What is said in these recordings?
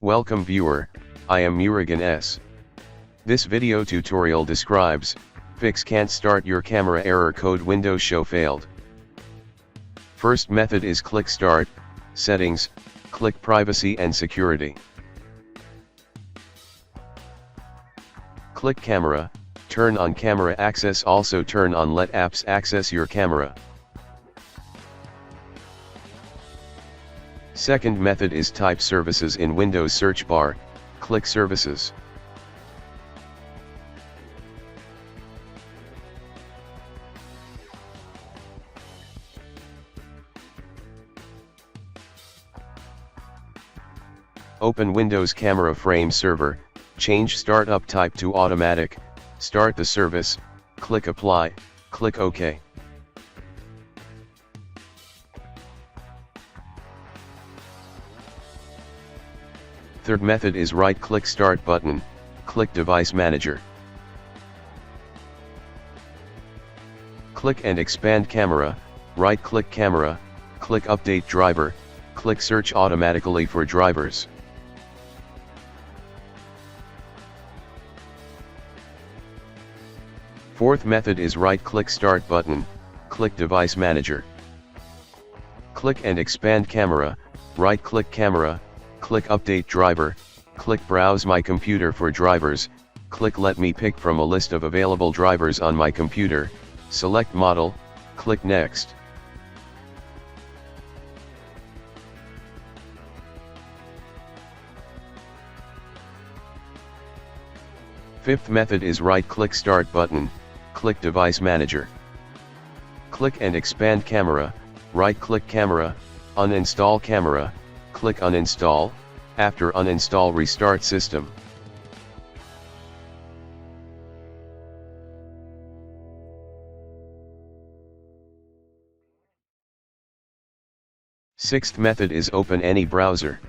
Welcome viewer, I am Murugan S. This video tutorial describes, fix can't start your camera error code Windows show failed. First method is click Start, Settings, click Privacy and Security. Click Camera, turn on camera access, also turn on let apps access your camera. Second method is type services in Windows search bar, click Services. Open Windows Camera Frame Server, change Startup type to Automatic, start the service, click Apply, click OK. Third method is right-click Start button, click Device Manager. Click and expand camera, right-click camera, click Update Driver, click Search automatically for drivers. Fourth method is right-click Start button, click Device Manager. Click and expand camera, right-click camera, click Update Driver, click Browse my computer for drivers, click Let me pick from a list of available drivers on my computer, select Model, click Next. Fifth method is right-click Start button, click Device Manager. Click and expand camera, right-click camera, uninstall camera, click Uninstall, after uninstall restart system. Sixth method is open any browser.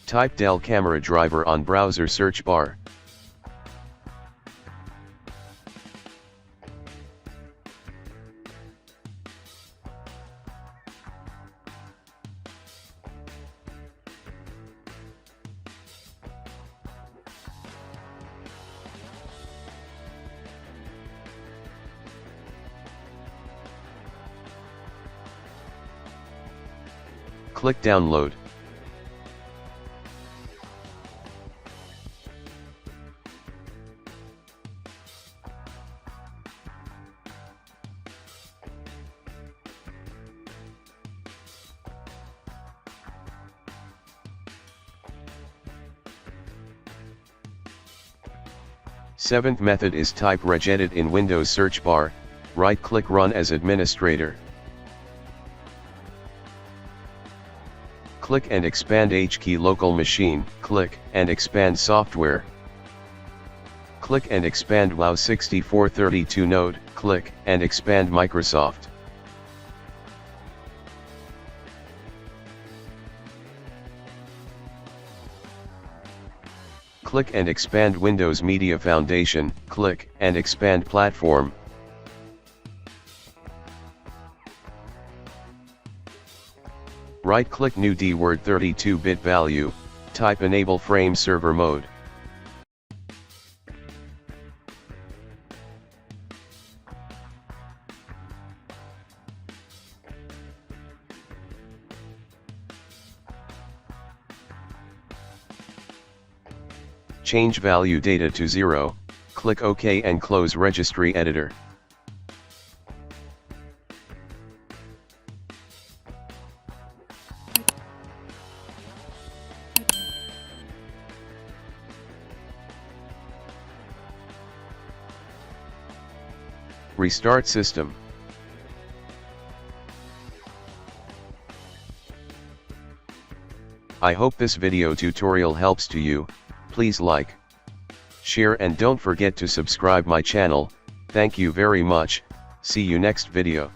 Type Dell Camera Driver on browser search bar. Click Download. Seventh method is type regedit in Windows search bar, right-click Run as administrator. Click and expand HKey local machine, click and expand software. Click and expand WoW6432 node, click and expand Microsoft. Click and expand Windows Media Foundation, click and expand Platform. Right-click New DWORD 32-bit value, type Enable Frame Server Mode. Change value data to 0, click OK and close Registry Editor. Restart system. I hope this video tutorial helps to you. Please like, share and don't forget to subscribe my channel. Thank you very much. See you next video.